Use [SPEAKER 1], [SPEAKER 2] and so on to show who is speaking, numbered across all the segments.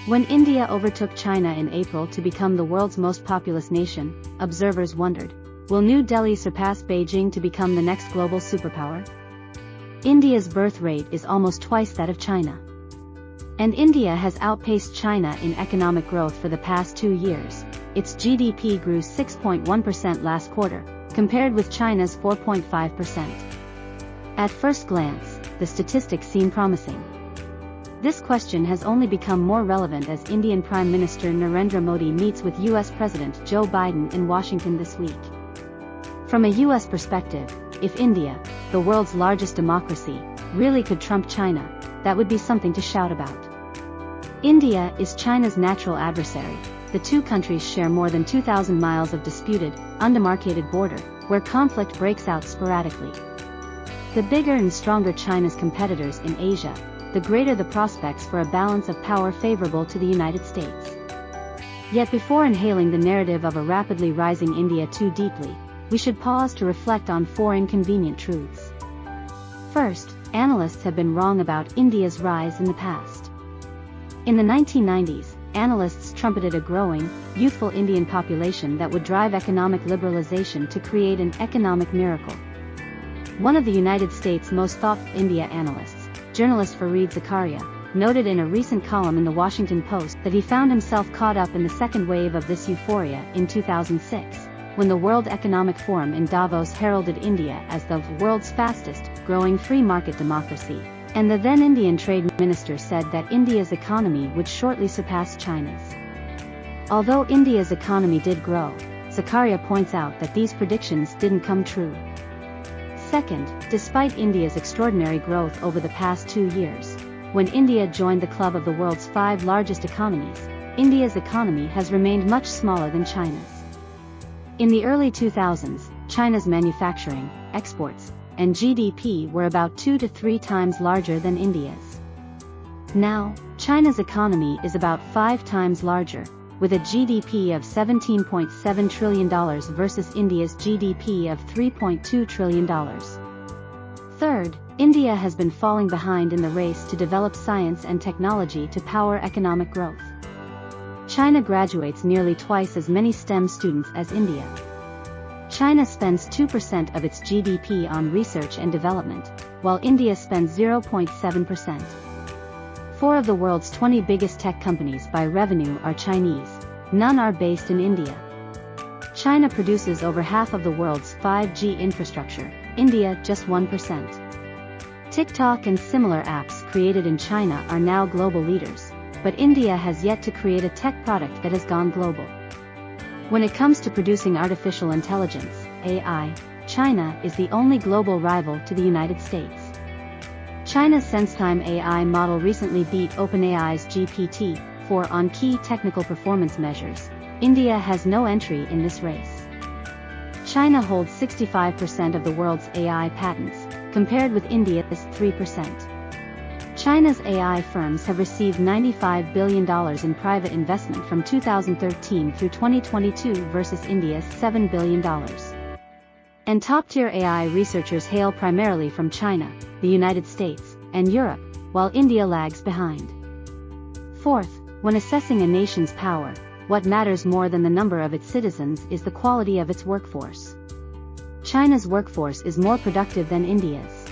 [SPEAKER 1] When India overtook China in April to become the world's most populous nation, observers wondered, will New Delhi surpass Beijing to become the next global superpower? India's birth rate is almost twice that of China. And India has outpaced China in economic growth for the past 2 years. Its GDP grew 6.1% last quarter, compared with China's 4.5%. At first glance, the statistics seem promising. This question has only become more relevant as Indian Prime Minister Narendra Modi meets with US President Joe Biden in Washington this week. From a US perspective, if India, the world's largest democracy, really could trump China, that would be something to shout about. India is China's natural adversary. The two countries share more than 2,000 miles of disputed, undemarcated border, where conflict breaks out sporadically. The bigger and stronger China's competitors in Asia, the greater the prospects for a balance of power favorable to the United States. Yet before inhaling the narrative of a rapidly rising India too deeply, we should pause to reflect on 4 inconvenient truths. First, analysts have been wrong about India's rise in the past. In the 1990s, analysts trumpeted a growing, youthful Indian population that would drive economic liberalization to create an economic miracle. One of the United States' most thoughtful India analysts, journalist Fareed Zakaria, noted in a recent column in the Washington Post that he found himself caught up in the second wave of this euphoria in 2006, when the World Economic Forum in Davos heralded India as the world's fastest growing free market democracy, and the then Indian Trade Minister said that India's economy would shortly surpass China's. Although India's economy did grow, Zakaria points out that these predictions didn't come true. Second, despite India's extraordinary growth over the past 2 years, when India joined the club of the world's 5 largest economies, India's economy has remained much smaller than China's. In the early 2000s, China's manufacturing, exports, and GDP were about 2 to 3 times larger than India's. Now, China's economy is about 5 times larger, with a GDP of $17.7 trillion versus India's GDP of $3.2 trillion. Third, India has been falling behind in the race to develop science and technology to power economic growth. China graduates nearly twice as many STEM students as India. China spends 2% of its GDP on research and development, while India spends 0.7%. 4 of the world's 20 biggest tech companies by revenue are Chinese. None are based in India. China produces over half of the world's 5G infrastructure, India just 1%. TikTok and similar apps created in China are now global leaders, but India has yet to create a tech product that has gone global. When it comes to producing artificial intelligence, AI, China is the only global rival to the United States. China's SenseTime AI model recently beat OpenAI's GPT-4 on key technical performance measures. India has no entry in this race. China holds 65% of the world's AI patents, compared with India's 3%. China's AI firms have received $95 billion in private investment from 2013 through 2022 versus India's $7 billion. And top-tier AI researchers hail primarily from China, the United States, and Europe, while India lags behind. Fourth, when assessing a nation's power, what matters more than the number of its citizens is the quality of its workforce. China's workforce is more productive than India's.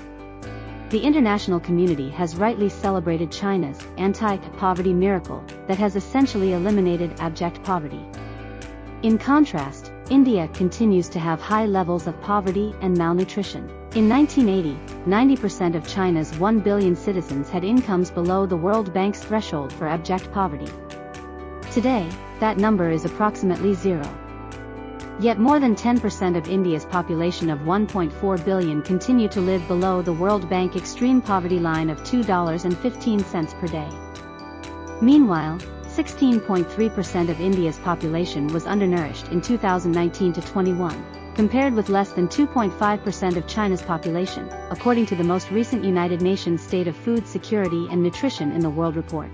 [SPEAKER 1] The international community has rightly celebrated China's anti-poverty miracle that has essentially eliminated abject poverty. In contrast, India continues to have high levels of poverty and malnutrition. In 1980, 90% of China's 1 billion citizens had incomes below the World Bank's threshold for abject poverty. Today, that number is approximately 0. Yet more than 10% of India's population of 1.4 billion continue to live below the World Bank extreme poverty line of $2.15 per day. Meanwhile, 16.3% of India's population was undernourished in 2019-21, compared with less than 2.5% of China's population, according to the most recent United Nations State of Food Security and Nutrition in the World report.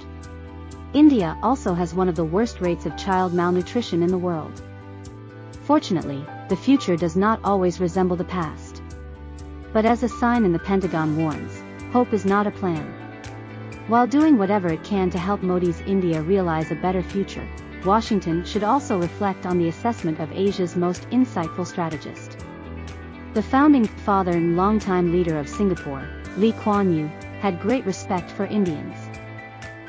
[SPEAKER 1] India also has one of the worst rates of child malnutrition in the world. Fortunately, the future does not always resemble the past. But as a sign in the Pentagon warns, hope is not a plan. While doing whatever it can to help Modi's India realize a better future, Washington should also reflect on the assessment of Asia's most insightful strategist. The founding father and longtime leader of Singapore, Lee Kuan Yew, had great respect for Indians.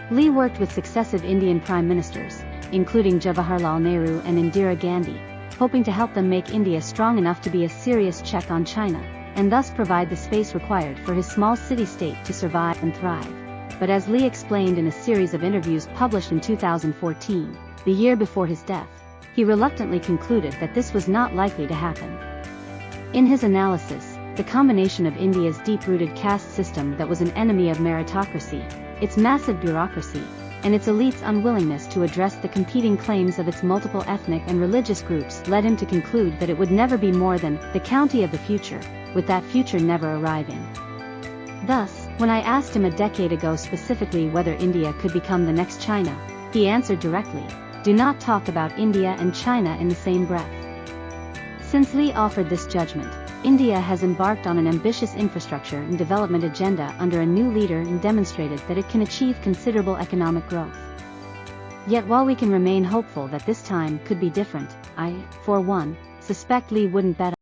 [SPEAKER 1] Lee worked with successive Indian prime ministers, including Jawaharlal Nehru and Indira Gandhi, hoping to help them make India strong enough to be a serious check on China, and thus provide the space required for his small city-state to survive and thrive. But as Lee explained in a series of interviews published in 2014, the year before his death, he reluctantly concluded that this was not likely to happen. In his analysis, the combination of India's deep-rooted caste system that was an enemy of meritocracy, its massive bureaucracy, and its elite's unwillingness to address the competing claims of its multiple ethnic and religious groups led him to conclude that it would never be more than the county of the future, with that future never arriving. Thus, when I asked him a decade ago specifically whether India could become the next China, he answered directly, "Do not talk about India and China in the same breath." Since Lee offered this judgment, India has embarked on an ambitious infrastructure and development agenda under a new leader and demonstrated that it can achieve considerable economic growth. Yet while we can remain hopeful that this time could be different, I, for one, suspect Lee wouldn't bet